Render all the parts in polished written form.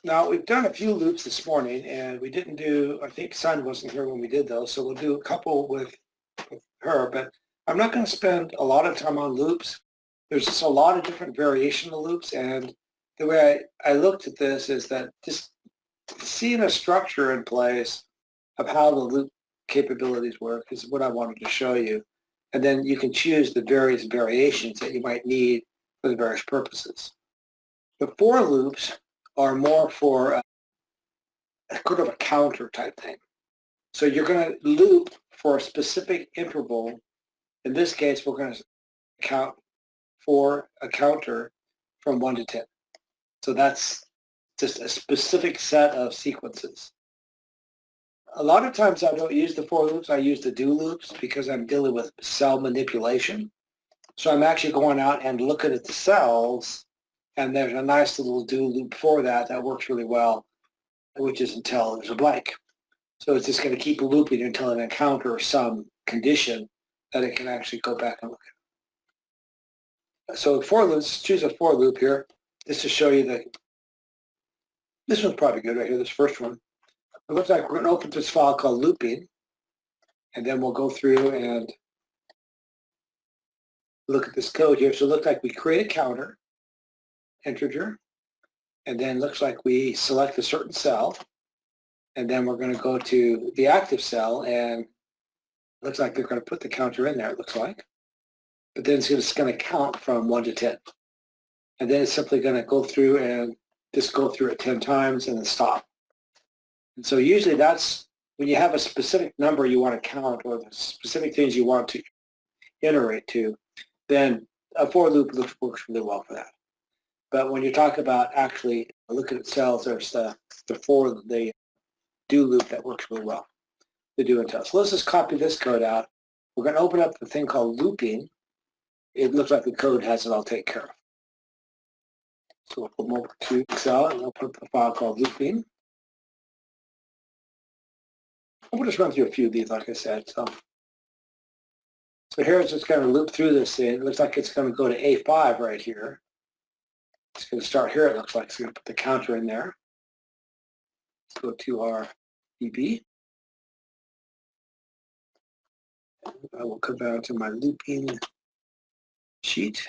Now, we've done a few loops this morning, and we didn't do, I think Sun wasn't here when we did those, so we'll do a couple with her, but I'm not going to spend a lot of time on loops. There's just a lot of different variation of loops, and the way I looked at this is that just seeing a structure in place of how the loop capabilities work is what I wanted to show you. And then you can choose the various variations that you might need for the various purposes. The for loops are more for a sort of a counter type thing. So you're going to loop for a specific interval. In this case, we're going to count for a counter from 1 to 10. So that's just a specific set of sequences. A lot of times I don't use the for loops, I use the do loops because I'm dealing with cell manipulation. So I'm actually going out and looking at the cells, and there's a nice little do loop for that that works really well, which is until there's a blank. So it's just going to keep looping until it encounters some condition that it can actually go back and look at. So for loops, choose a for loop here, just to show you that this one's probably good right here, this first one. It looks like we're going to open this file called looping, and then we'll go through and look at this code here. So it looks like we create a counter, integer, and then looks like we select a certain cell, and then we're going to go to the active cell, and it looks like they're going to put the counter in there, it looks like. But then it's going to count from 1 to 10. And then it's simply going to go through and just go through it 10 times and then stop. And so usually that's when you have a specific number you want to count or the specific things you want to iterate to, then a for loop works really well for that. But when you talk about actually looking at cells, there's the do loop that works really well, the do until. So let's just copy this code out. We're going to open up the thing called looping. It looks like the code has it all taken care of. So we'll come over to Excel and open up the file called looping. We'll just run through a few of these, like I said. So here it's just going to loop through this thing. It looks like it's going to go to A5 right here. It's going to start here, it looks like. It's going to put the counter in there. Let's go to our DB. I will come down to my looping sheet.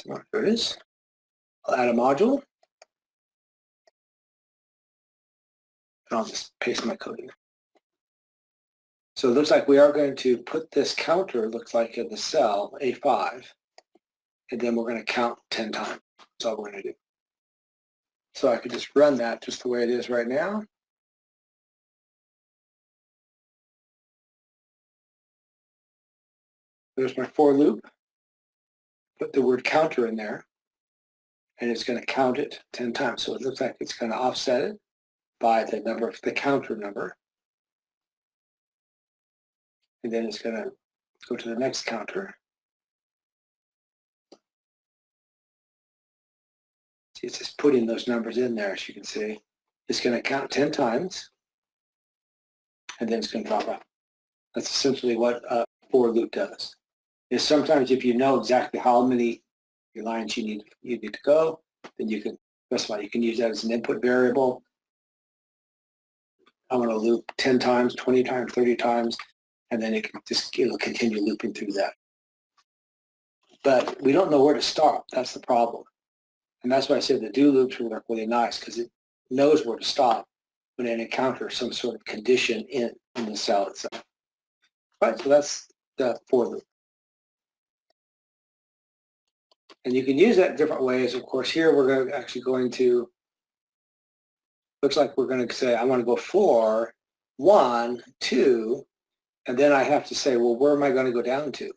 So there it is. I'll add a module. And I'll just paste my code in. So it looks like we are going to put this counter, looks like, in the cell A5, and then we're going to count 10 times. That's all we're going to do. So I could just run that just the way it is right now. There's my for loop. Put the word counter in there, and it's going to count it 10 times. So it looks like it's going to offset it by the number of the counter number. And then it's going to go to the next counter. See, it's just putting those numbers in there, as you can see. It's going to count 10 times, and then it's going to drop out. That's essentially what a for loop does. Is sometimes if you know exactly how many lines you need to go, then you can specify. You can use that as an input variable. I want to loop 10 times, 20 times, 30 times, and then it'll continue looping through that. But we don't know where to stop. That's the problem. And that's why I said the do loops work really nice, because it knows where to stop when it encounters some sort of condition in the cell itself. Right, so that's the for loop. And you can use that in different ways. Of course, here we're going to, looks like we're going to say, I want to go for 1, 2, and then I have to say, well, where am I going to go down to?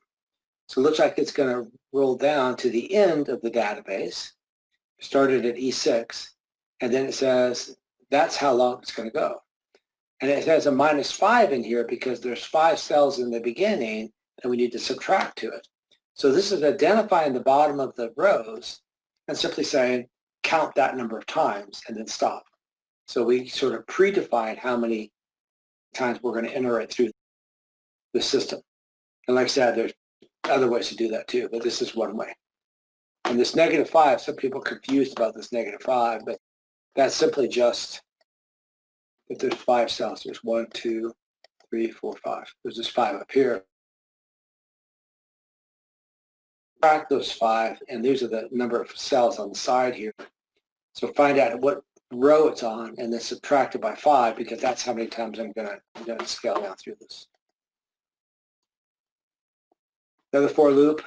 So it looks like it's going to roll down to the end of the database, started at E6, and then it says that's how long it's going to go. And it has a -5 in here because there's 5 cells in the beginning and we need to subtract to it. So this is identifying the bottom of the rows and simply saying, count that number of times and then stop. So we sort of predefine how many times we're going to iterate through the system. And like I said, there's other ways to do that too, but this is one way. And this -5, some people are confused about this -5, but That's simply just if there's 5 cells. There's 1, 2, 3, 4, 5. There's just 5 up here. Subtract those 5, and these are the number of cells on the side here. So find out what row it's on, and then subtract it by 5, because that's how many times I'm gonna scale down through this. Another for loop,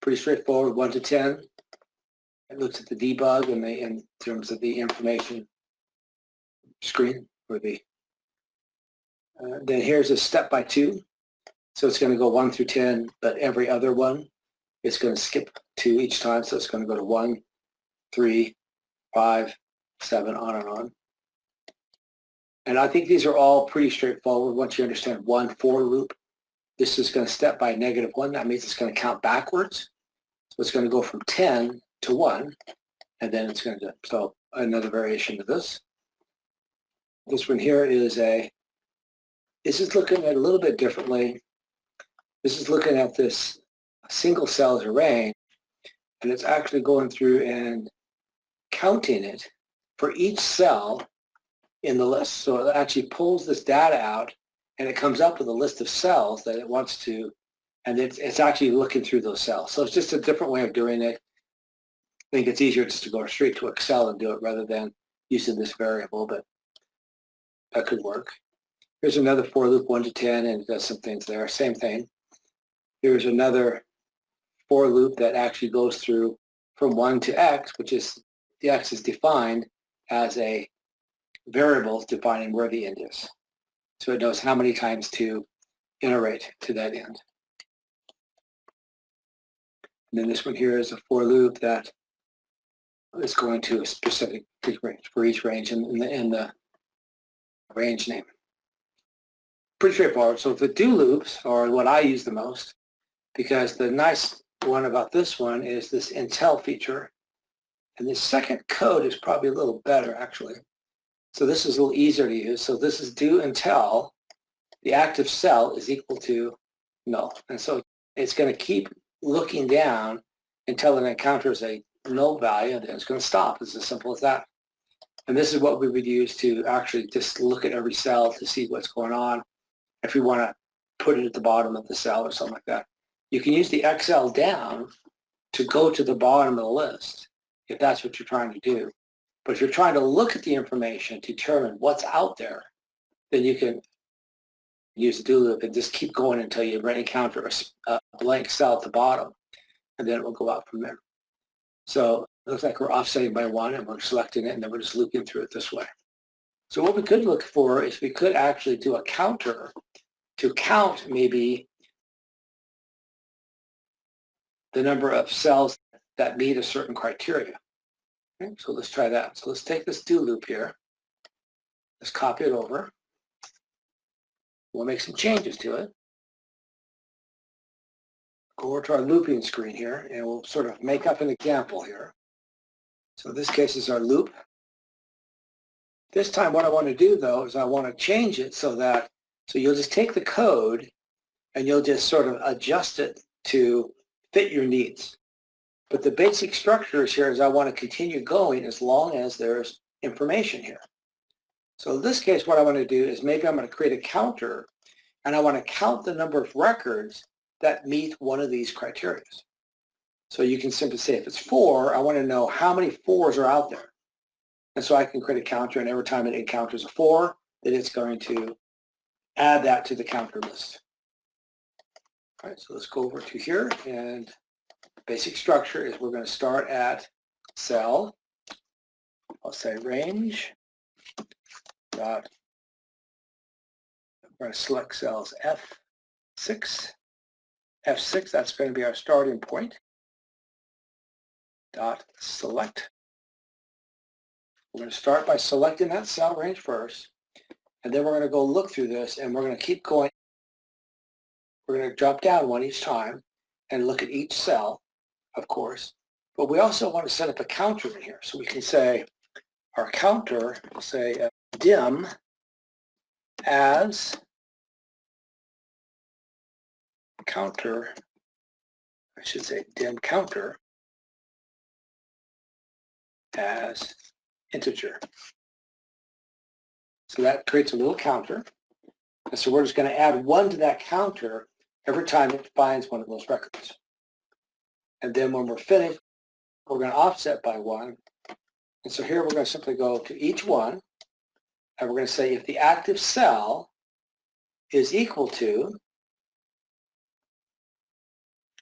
pretty straightforward, 1 to 10. It looks at the debug in terms of the information screen or the. Then here's a step by 2. So it's going to go 1 through 10, but every other one it's going to skip 2 each time. So it's going to go to 1, 3, 5, 7, on and on. And I think these are all pretty straightforward once you understand one for loop. This is going to step by -1. That means it's going to count backwards. So it's going to go from 10 to 1, and then it's going to, so another variation of this. This one here is this is looking at a little bit differently. This is looking at this single cells array, and it's actually going through and counting it for each cell in the list. So it actually pulls this data out, and it comes up with a list of cells that it wants to, and it's actually looking through those cells. So it's just a different way of doing it. I think it's easier just to go straight to Excel and do it rather than using this variable, but that could work. Here's another for loop, 1 to 10, and it does some things there. Same thing. Here's another for loop that actually goes through from 1 to x, which is, the x is defined as a variable defining where the end is. So it knows how many times to iterate to that end. And then this one here is a for loop that is going to a specific range for each range in the range name. Pretty straightforward. So the do loops are what I use the most, because the nice one about this one is this until feature. And the second code is probably a little better, actually. So this is a little easier to use. So this is do until the active cell is equal to null. And so it's going to keep looking down until it encounters a null value, and then it's going to stop. It's as simple as that. And this is what we would use to actually just look at every cell to see what's going on. If we want to put it at the bottom of the cell or something like that. You can use the XL down to go to the bottom of the list if that's what you're trying to do. But if you're trying to look at the information to determine what's out there, then you can use the do loop and just keep going until you encounter a blank cell at the bottom, and then it will go out from there. So it looks like we're offsetting by 1, and we're selecting it, and then we're just looping through it this way. So what we could look for is we could actually do a counter to count maybe the number of cells that meet a certain criteria. Okay, so let's try that. So let's take this do loop here. Let's copy it over. We'll make some changes to it. Go over to our looping screen here, and we'll sort of make up an example here. So this case is our loop. This time what I want to do, though, is I want to change it so you'll just take the code and you'll just sort of adjust it to fit your needs. But the basic structure here is I want to continue going as long as there's information here. So in this case, what I want to do is maybe I'm going to create a counter, and I want to count the number of records that meet one of these criteria. So you can simply say if it's 4, I want to know how many 4s are out there. And so I can create a counter, and every time it encounters a 4, then it's going to add that to the counter list. All right, so let's go over to here, and basic structure is we're going to start at cell, I'll say range, dot, we're going to select cells F6, that's going to be our starting point, dot select. We're going to start by selecting that cell range first, and then we're going to go look through this, and we're going to keep going. We're going to drop down one each time and look at each cell, of course, but we also want to set up a counter in here. So we can say our counter, we'll say dim as counter, I should say dim counter as integer. So that creates a little counter. And so we're just going to add 1 to that counter every time it finds one of those records. And then when we're finished, we're going to offset by 1. And so here we're going to simply go to each one, and we're going to say if the active cell is equal to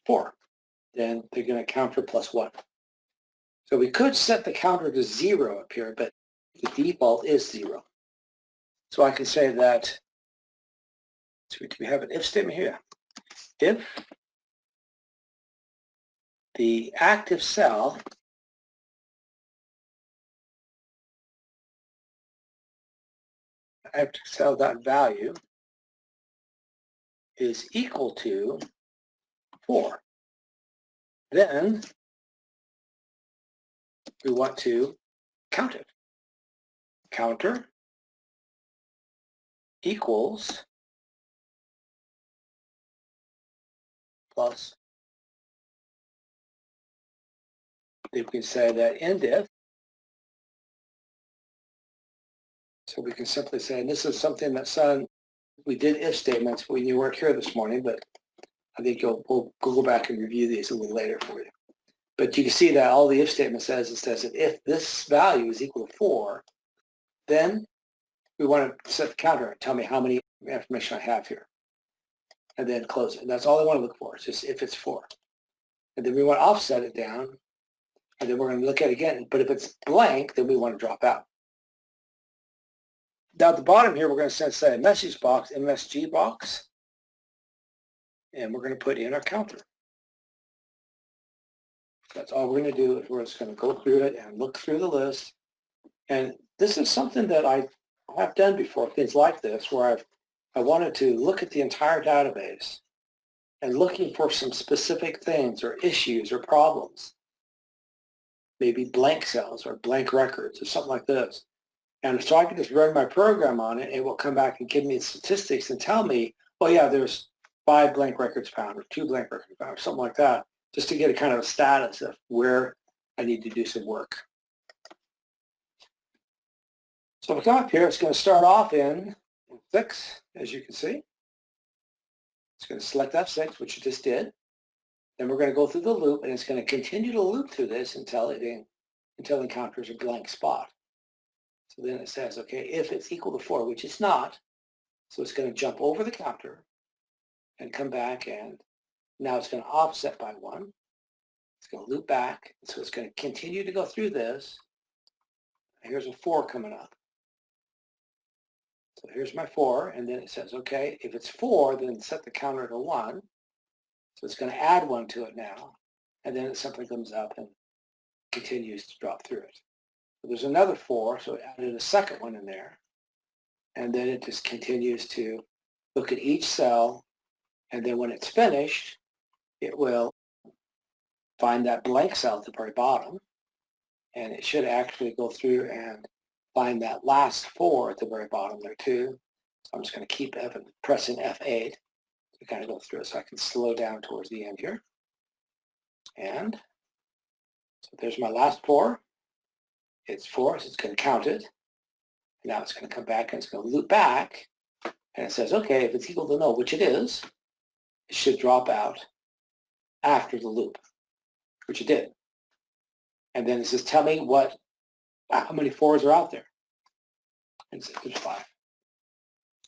4, then they're going to counter plus 1. So we could set the counter to 0 up here, but the default is 0. So I can say that, so we have an if statement here. If the active cell value is equal to 4, then we want to count it. Counter equals plus. Then we can say that end if. So we can simply say, and this is something that Sun, we did if statements when you weren't here this morning, but I think we'll go back and review these a little later for you. But you can see that all the if statement says, it says that if this value is equal to 4, then we want to set the counter and tell me how many information I have here. And then close it. And that's all I want to look for. It's just if it's 4. And then we want to offset it down. And then we're going to look at it again. But if it's blank, then we want to drop out. Now at the bottom here, we're going to say a message box, MSG box. And we're going to put in our counter. That's all we're going to do. Is we're just going to go through it and look through the list. And this is something that I have done before, things like this, where I wanted to look at the entire database and looking for some specific things or issues or problems, maybe blank cells or blank records or something like this. And so I can just run my program on it. It will come back and give me statistics and tell me, oh yeah, there's 5 blank records found or 2 blank records found or something like that, just to get a kind of a status of where I need to do some work. So if we come up here, it's going to start off in 6, as you can see. It's going to select F6, which it just did. Then we're going to go through the loop, and it's going to continue to loop through this until it encounters a blank spot. So then it says, okay, if it's equal to 4, which it's not, so it's going to jump over the counter and come back, and now it's going to offset by 1. It's going to loop back, so it's going to continue to go through this. Here's a 4 coming up. So here's my 4, and then it says, okay, if it's 4, then set the counter to 1. So it's going to add 1 to it now, and then it simply comes up and continues to drop through it. So there's another 4, so it added a second one in there, and then it just continues to look at each cell, and then when it's finished, it will find that blank cell at the very bottom, and it should actually go through and find that last 4 at the very bottom there too. So I'm just going to keep pressing F8 to kind of go through it so I can slow down towards the end here. And so there's my last 4. It's 4, so it's going to count it. Now it's going to come back and it's going to loop back. And it says, okay, if it's equal to 0, which it is, it should drop out after the loop, which it did. And then it says, tell me how many 4s are out there. And it says there's 5.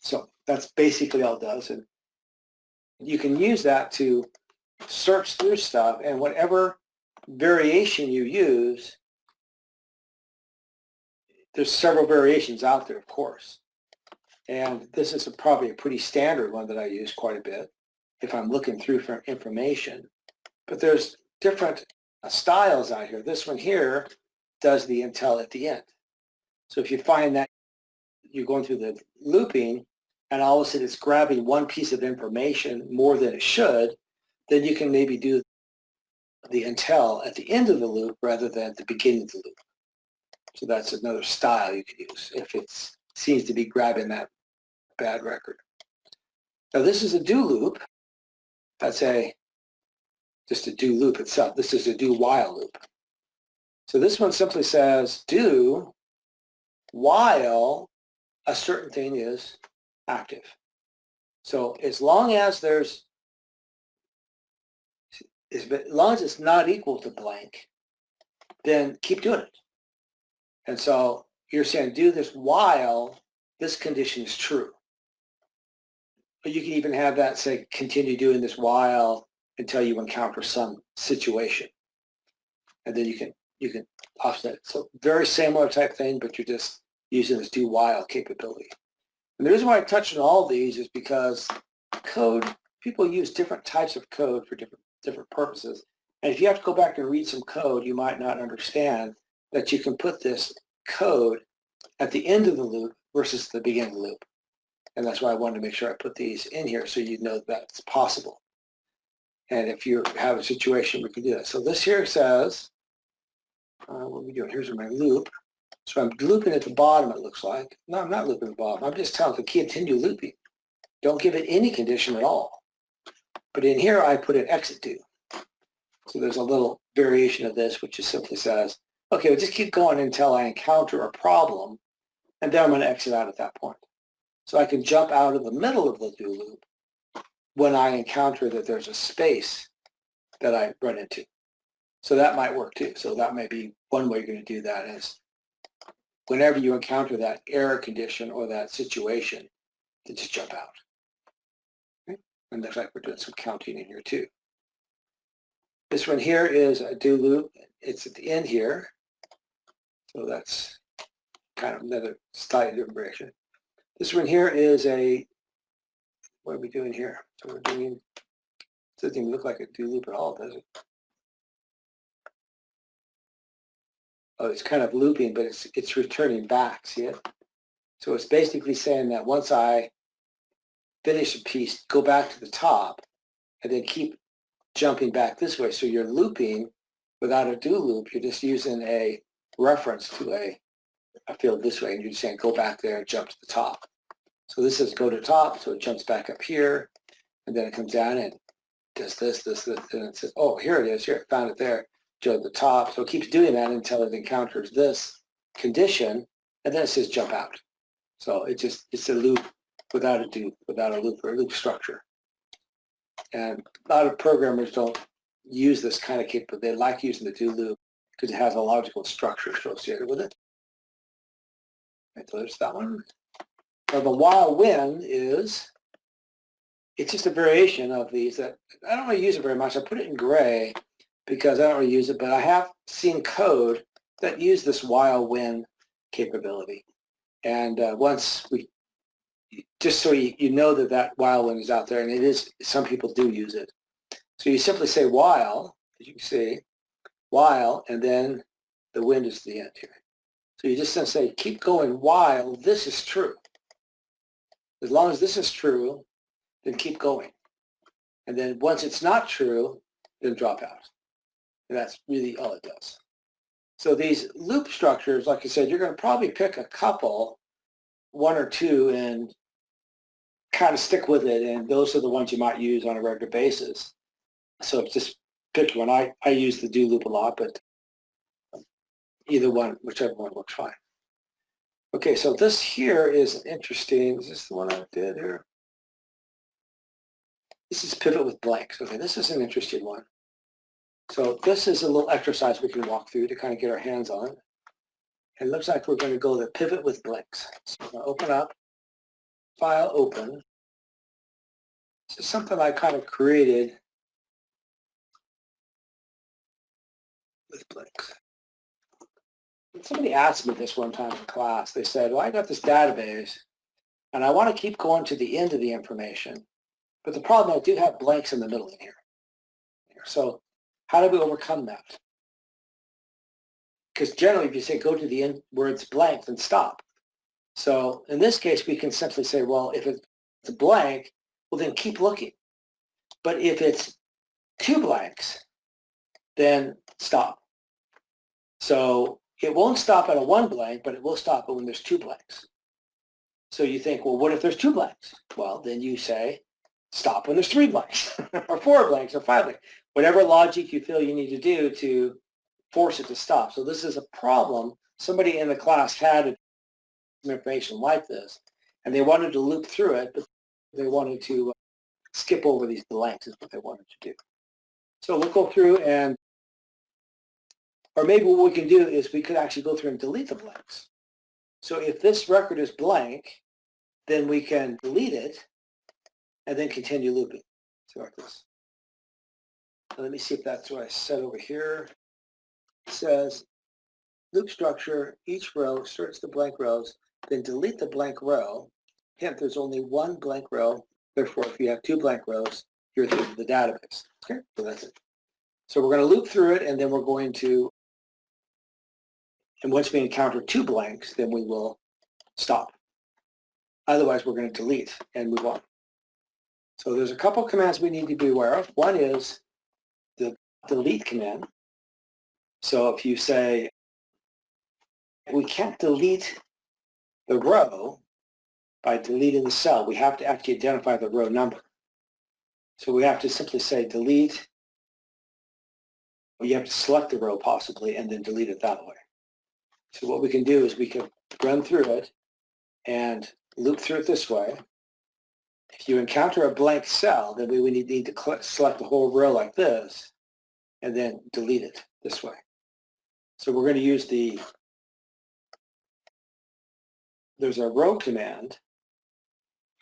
So that's basically all it does. And you can use that to search through stuff, and whatever variation you use, there's several variations out there, of course. And this is probably a pretty standard one that I use quite a bit if I'm looking through for information. But there's different styles out here. This one here does the until at the end. So if you find that you're going through the looping and all of a sudden it's grabbing one piece of information more than it should, then you can maybe do the until at the end of the loop rather than at the beginning of the loop. So that's another style you could use if it seems to be grabbing that bad record. Now this is a do loop. That's just a do loop itself. This is a do while loop. So this one simply says do while a certain thing is active. So as long as it's not equal to blank, then keep doing it. And so you're saying do this while this condition is true. But you can even have that say continue doing this while until you encounter some situation. And then you can offset it. So very similar type thing, but you're just using this do while capability. And the reason why I touched on all of these is because code, people use different types of code for different purposes. And if you have to go back and read some code, you might not understand that you can put this code at the end of the loop versus the beginning of the loop. And that's why I wanted to make sure I put these in here so you know that it's possible. And if you have a situation, we can do that. So this here says, what are we doing? Here's my loop. So I'm looping at the bottom, it looks like. No, I'm not looping at the bottom. I'm just telling it to continue looping. Don't give it any condition at all. But in here, I put an exit do. So there's a little variation of this, which just simply says, okay, well, just keep going until I encounter a problem, and then I'm going to exit out at that point. So I can jump out of the middle of the do loop when I encounter that there's a space that I run into. So that might work too. So that may be one way you're going to do that is whenever you encounter that error condition or that situation, to just jump out. Okay? And looks like we're doing some counting in here too. This one here is a do loop. It's at the end here. So that's kind of another slightly different variation. This one here is what are we doing here? So we're doing, it doesn't even look like a do loop at all, does it? Oh, it's kind of looping, but it's returning back, see it? So it's basically saying that once I finish a piece, go back to the top, and then keep jumping back this way. So you're looping without a do loop. You're just using a reference to a field this way, and you're just saying go back there and jump to the top. So this says go to top, so it jumps back up here, and then it comes down and does this, and it says, oh, here it is. Here, I found it there. Jump to the top. So it keeps doing that until it encounters this condition, and then it says jump out. So it's a loop without a loop or a loop structure. And a lot of programmers don't use this kind of capability. They like using the do loop because it has a logical structure associated with it. Right, so there's that one. Now the while when it's just a variation of these that I don't really use it very much. I put it in gray because I don't really use it, but I have seen code that use this while when capability. And once just so you know that while when is out there, and it is, some people do use it. So you simply say while, as you can see, while, and then the when is the end here. So you just say keep going while this is true. As long as this is true, then keep going. And then once it's not true, then drop out. And that's really all it does. So these loop structures, like I said, you're going to probably pick a couple, one or two, and kind of stick with it. And those are the ones you might use on a regular basis. So just pick one. I use the do loop a lot, but either one, whichever one works fine. Okay, so this here is interesting. Is this the one I did here? This is pivot with blanks. Okay, this is an interesting one. So this is a little exercise we can walk through to kind of get our hands on. It looks like we're going to go to pivot with blanks. So I'm going to open up, file open. This is something I kind of created with blanks. Somebody asked me this one time in class. They said, well, I got this database, and I want to keep going to the end of the information. But the problem, I do have blanks in the middle in here. So how do we overcome that? Because generally, if you say go to the end where it's blank, then stop. So in this case, we can simply say, well, if it's blank, well, then keep looking. But if it's two blanks, then stop. So it won't stop at a one blank, but it will stop when there's two blanks. So you think, well, what if there's two blanks? Well, then you say, stop when there's three blanks, or four blanks, or five blanks. Whatever logic you feel you need to do to force it to stop. So this is a problem somebody in the class had some information like this, and they wanted to loop through it, but they wanted to skip over these blanks is what they wanted to do. So we'll go through and, or maybe what we can do is we could actually go through and delete the blanks. So if this record is blank, then we can delete it and then continue looping. So like this. Let me see if that's what I said over here. It says loop structure, each row starts the blank rows, then delete the blank row. Hint, there's only one blank row. Therefore, if you have two blank rows, you're through the database. Okay, so that's it. So we're going to loop through it, and then we're going to, and once we encounter two blanks, then we will stop. Otherwise, we're going to delete and move on. So there's a couple commands we need to be aware of. One is the delete command. So if you say, we can't delete the row by deleting the cell, we have to actually identify the row number. So we have to simply say delete, or you have to select the row possibly and then delete it that way. So what we can do is we can run through it and loop through it this way. If you encounter a blank cell, then we need to select the whole row like this and then delete it this way. So we're going to use there's a row command,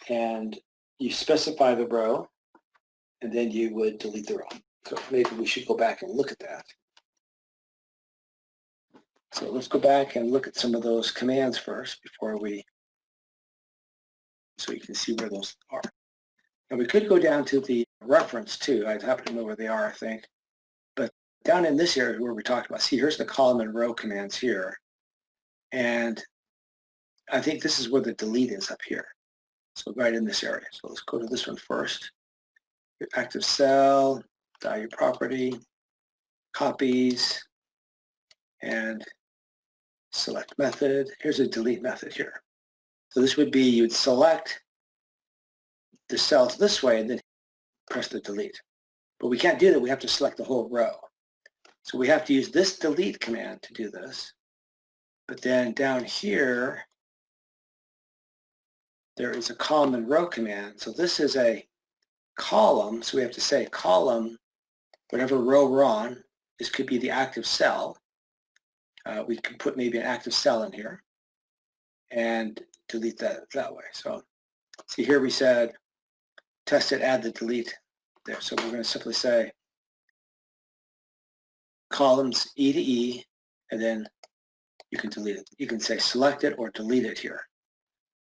and you specify the row, and then you would delete the row. So maybe we should go back and look at that. So let's go back and look at some of those commands first before so you can see where those are. And we could go down to the reference too. I happen to know where they are, I think. But down in this area where we talked about, see, here's the column and row commands here. And I think this is where the delete is up here. So right in this area. So let's go to this one first. Your active cell, value property, copies, and select method. Here's a delete method here. So this would be, you'd select the cells this way and then press the delete. But we can't do that. We have to select the whole row. So we have to use this delete command to do this. But then down here, there is a column and row command. So this is a column. So we have to say column, whatever row we're on. This could be the active cell. We can put maybe an active cell in here and delete that way. So see here we said test it, add the delete there. So we're going to simply say columns E to E, and then you can delete it. You can say select it or delete it here.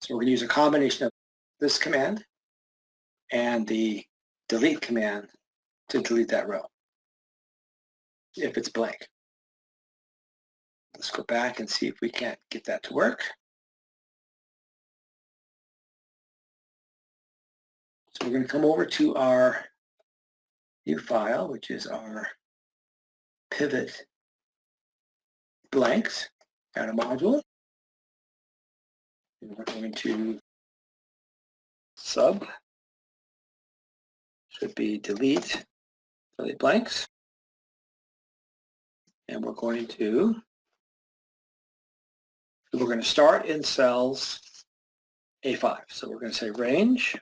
So we're going to use a combination of this command and the delete command to delete that row if it's blank. Let's go back and see if we can't get that to work. So we're going to come over to our new file, which is our pivot blanks data module. And we're going to sub, should be delete blanks. And we're going to start in cells A5. So we're going to say range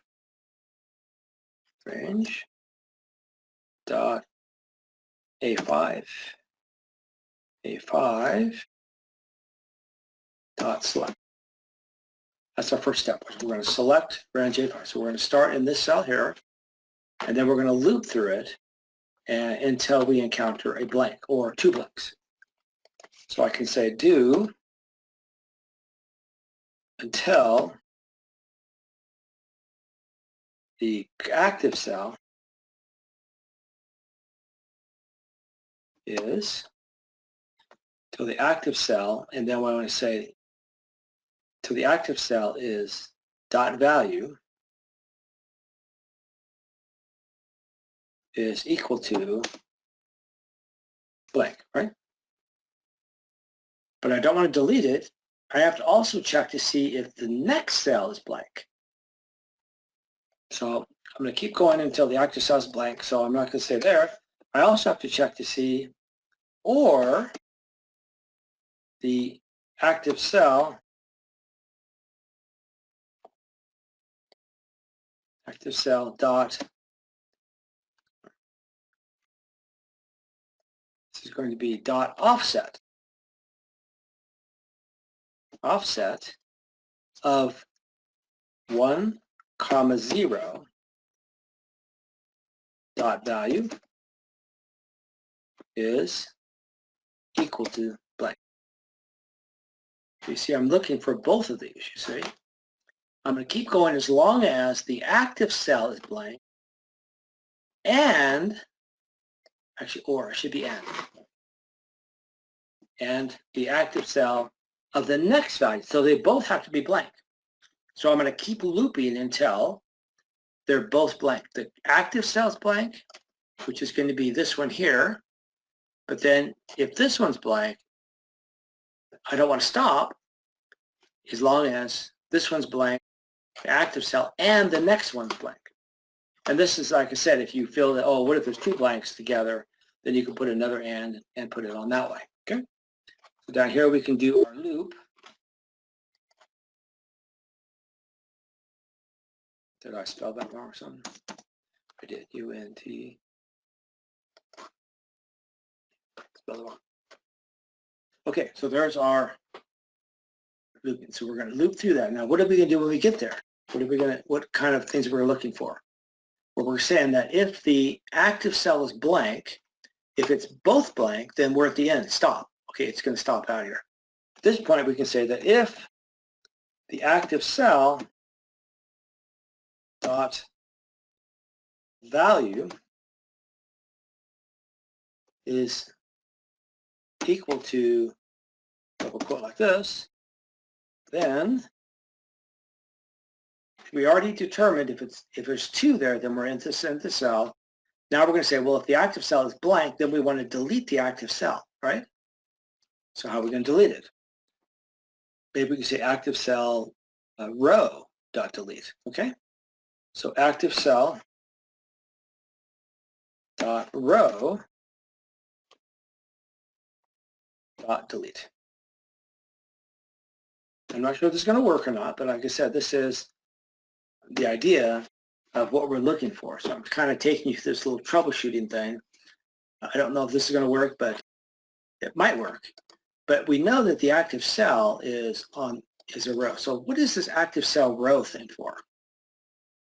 dot A5 dot select. That's our first step. We're going to select range A5. So we're going to start in this cell here, and then we're going to loop through it until we encounter a blank or two blanks. So I can say do until the active cell is, till the active cell, and then what I want to say, till the active cell is dot value is equal to blank, right? But I don't want to delete it. I have to also check to see if the next cell is blank. So I'm going to keep going until the active cell is blank, so I'm not going to say there. I also have to check to see, or the active cell active cell dot, this is going to be dot offset of 1, 0 dot value is equal to blank. You see, I'm looking for both of these, you see. I'm going to keep going as long as the active cell is blank and, actually, or it should be and the active cell of the next value. So they both have to be blank. So I'm going to keep looping until they're both blank. The active cell is blank, which is going to be this one here. But then if this one's blank, I don't want to stop as long as this one's blank, the active cell, and the next one's blank. And this is, like I said, if you feel that, oh, what if there's two blanks together, then you can put another and put it on that way, okay? So down here we can do our loop. Did I spell that wrong or something? I did, U-N-T. Spell it wrong. Okay, so there's our looping. So we're going to loop through that. Now, what are we going to do when we get there? What kind of things we're looking for? Well, we're saying that if the active cell is blank, if it's both blank, then we're at the end. Stop. Okay, it's going to stop out here. At this point, we can say that if the active cell dot value is equal to double quote like this, then we already determined if there's two there, then we're into cell. Now we're going to say, well, if the active cell is blank, then we want to delete the active cell, right? So how are we going to delete it? Maybe we can say active cell row dot delete, okay? So active cell dot row dot delete. I'm not sure if this is going to work or not, but like I said, this is the idea of what we're looking for. So I'm kind of taking you through this little troubleshooting thing. I don't know if this is going to work, but it might work. But we know that the active cell is a row. So what is this active cell row thing for?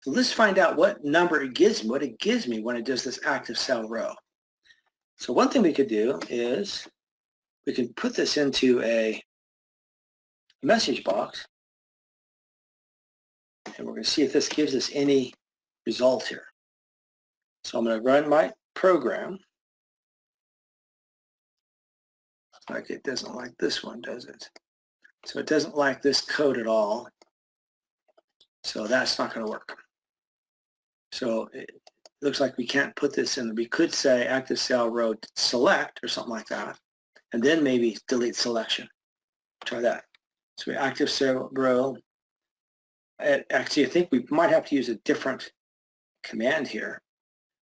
So let's find out what number it gives me, what it gives me when it does this active cell row. So one thing we could do is we can put this into a message box, and we're going to see if this gives us any result here. So I'm going to run my program. Like it doesn't like this one, does it? So it doesn't like this code at all. So that's not going to work. So it looks like we can't put this in. We could say active cell row select or something like that, and then maybe delete selection. Try that. So we active cell row. Actually, I think we might have to use a different command here,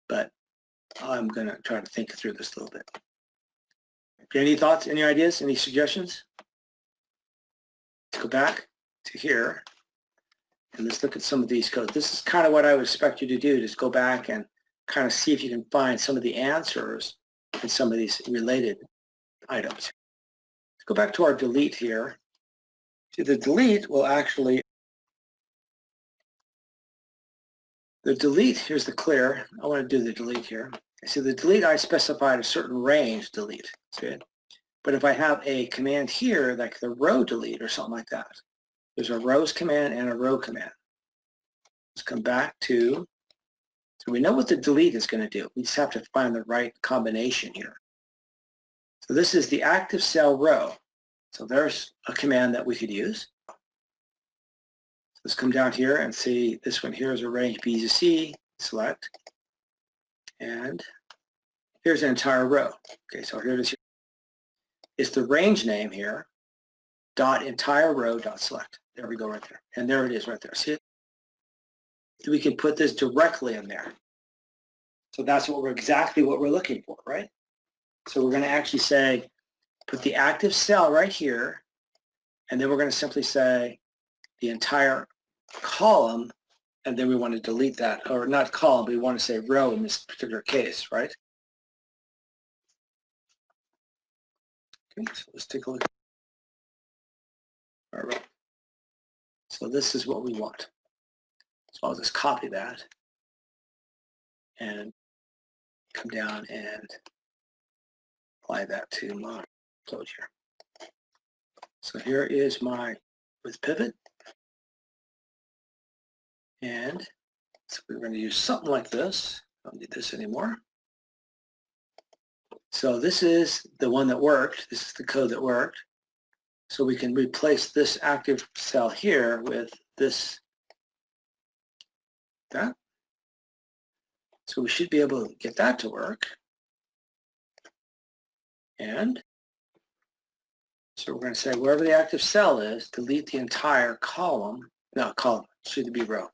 but I'm going to try to think through this a little bit. Any thoughts, any ideas, any suggestions? Let's go back to here, and let's look at some of these codes. This is kind of what I would expect you to do, just go back and kind of see if you can find some of the answers in some of these related items. Let's go back to our delete here. See, the delete will actually, here's the clear. I want to do the delete here. See, the delete, I specified a certain range delete. See it? But if I have a command here, like the row delete or something like that, there's a rows command and a row command. Let's come back to, so we know what the delete is going to do. We just have to find the right combination here. So this is the active cell row. So there's a command that we could use. Let's come down here and see this one here is a range B to C, select, and here's an entire row. Okay, so here it is. It's the range name here, dot entire row dot select. There we go right there. And there it is right there. See it? We can put this directly in there. So that's exactly what we're looking for, right? So we're going to actually say, put the active cell right here, and then we're going to simply say the entire column and then we want to delete that, or not column, but we want to say row in this particular case, right? Okay, so let's take a look. All right. So this is what we want. So I'll just copy that and come down and apply that to my code here. So here is my with pivot, and so we're going to use something like this. I don't need this anymore. So this is the one that worked. This is the code that worked. So we can replace this active cell here with this, that. So we should be able to get that to work. And so we're going to say wherever the active cell is, delete the entire column. No, column, should be row.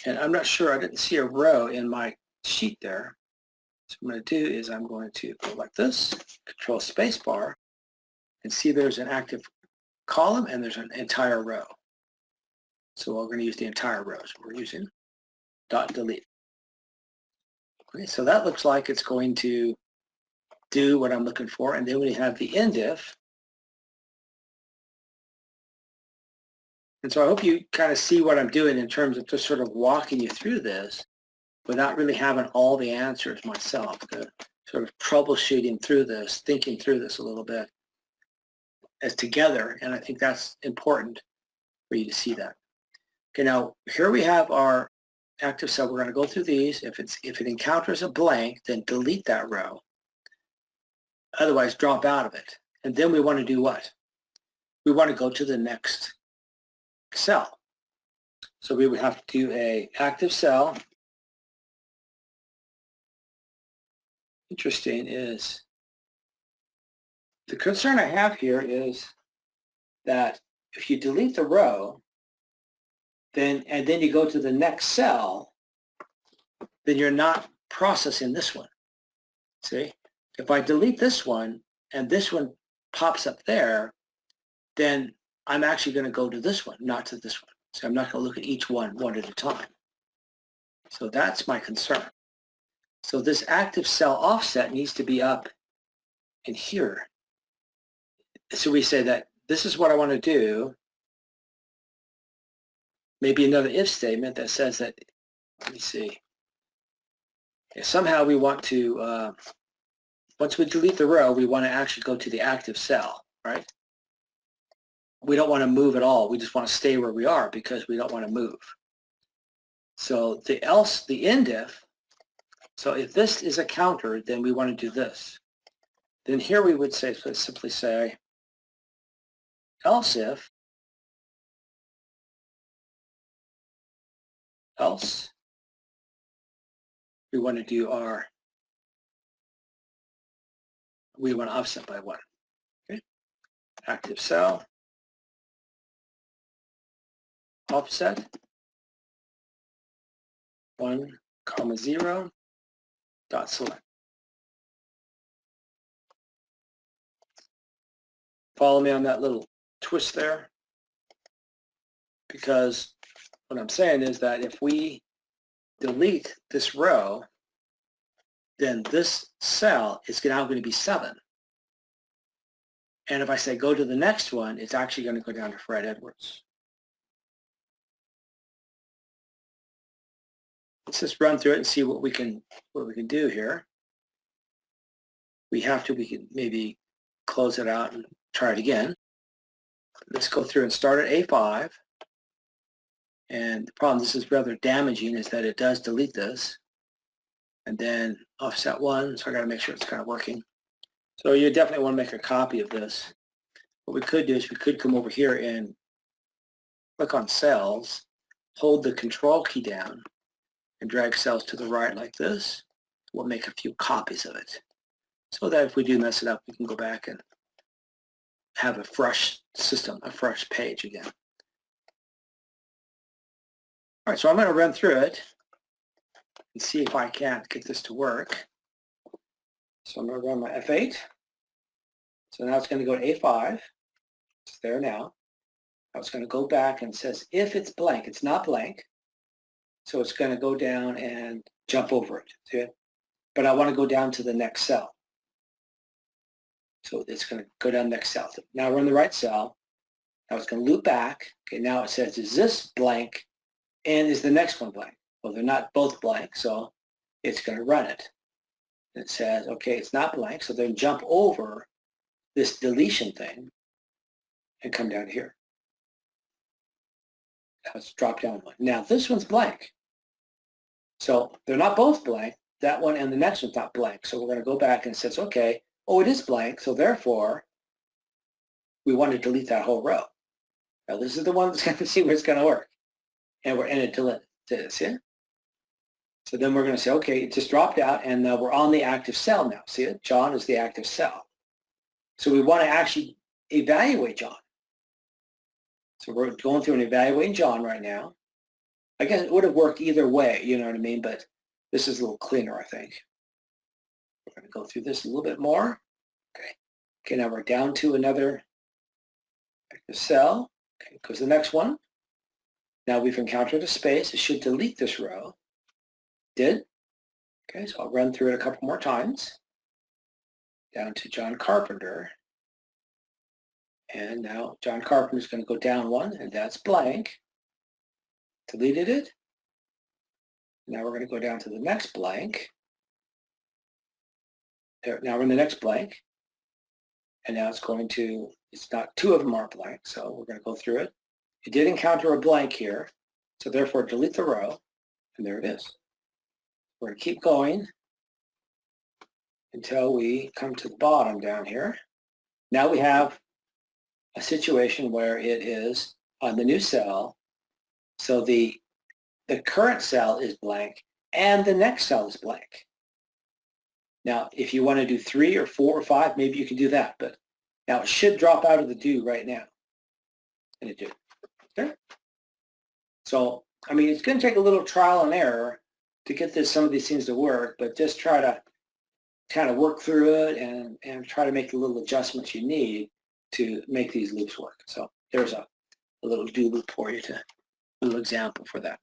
And I'm not sure, I didn't see a row in my sheet there. So what I'm going to do is I'm going to go like this, control space bar, and see there's an active column and there's an entire row. So we're going to use the entire row. So we're using .delete. Okay, so that looks like it's going to do what I'm looking for. And then we have the end if. And so I hope you kind of see what I'm doing in terms of just sort of walking you through this without really having all the answers myself, sort of troubleshooting through this, thinking through this a little bit as together. And I think that's important for you to see that. Okay, now here we have our active cell. We're going to go through these. If it encounters a blank, then delete that row. Otherwise, drop out of it. And then we want to do what? We want to go to the next cell. So we would have to do a active cell. Interesting is, the concern I have here is that if you delete the row, and then you go to the next cell, then you're not processing this one. See? If I delete this one and this one pops up there, then I'm actually going to go to this one, not to this one. So I'm not going to look at each one at a time. So that's my concern. So this active cell offset needs to be up in here. So we say that this is what I want to do. Maybe another if statement that says that, let me see. Somehow we want to, once we delete the row, we want to actually go to the active cell, right? We don't want to move at all. We just want to stay where we are because we don't want to move. So the else, the end if, so if this is a counter, then we want to do this. Then here we would say, let's simply say, else if, else, we want to do our, we want to offset by 1. Okay. Active cell, offset, 1, 0, dot select. Follow me on that little twist there, because what I'm saying is that if we delete this row, then this cell is now going to be 7. And if I say go to the next one, it's actually going to go down to Fred Edwards. Let's just run through it and see what we can do here. We can maybe close it out and try it again. Let's go through and start at A5. And the problem, this is rather damaging, is that it does delete this. And then offset 1, so I got to make sure it's kind of working. So you definitely want to make a copy of this. What we could do is we could come over here and click on cells, hold the control key down, and drag cells to the right like this. We'll make a few copies of it, so that if we do mess it up, we can go back and have a fresh system, a fresh page again. All right, so I'm going to run through it and see if I can't get this to work. So I'm going to run my F8. So now it's going to go to A5. It's there now. Now it's going to go back and says if it's blank, it's not blank. So it's going to go down and jump over it. See it? But I want to go down to the next cell. So it's going to go down the next cell. Now we're in the right cell. Now it's going to loop back. Okay, now it says, is this blank and is the next one blank? Well, they're not both blank, so it's going to run it. And it says, okay, it's not blank, so then jump over this deletion thing and come down here. Now it's drop down one. Now this one's blank. So they're not both blank. That one and the next one's not blank. So we're going to go back and it says, okay, oh, it is blank, so therefore we want to delete that whole row. Now this is the one that's going to see where it's going to work. And we're in it delete this, yeah? So then we're going to say, okay, it just dropped out and we're on the active cell now. See it? John is the active cell. So we want to actually evaluate John. So we're going through and evaluating John right now. I guess it would have worked either way, you know what I mean? But this is a little cleaner, I think. We're going to go through this a little bit more. Okay. Okay, now we're down to another active cell. Okay, goes to the next one. Now we've encountered a space. It should delete this row. Did. Okay, so I'll run through it a couple more times. Down to John Carpenter. And now John Carpenter is going to go down one, and that's blank. Deleted it. Now we're going to go down to the next blank. There, now we're in the next blank. And now it's going to, it's not, two of them are blank, so we're going to go through it. It did encounter a blank here, so therefore delete the row, and there it is. We're going to keep going until we come to the bottom down here. Now we have a situation where it is on the new cell, so the current cell is blank and the next cell is blank. Now, if you want to do 3 or 4 or 5, maybe you can do that, but now it should drop out of the do right now. And it did. Okay? So, I mean, it's going to take a little trial and error to get some of these things to work, but just try to kind of work through it and try to make the little adjustments you need to make these loops work. So there's a little do loop for you, a little example for that.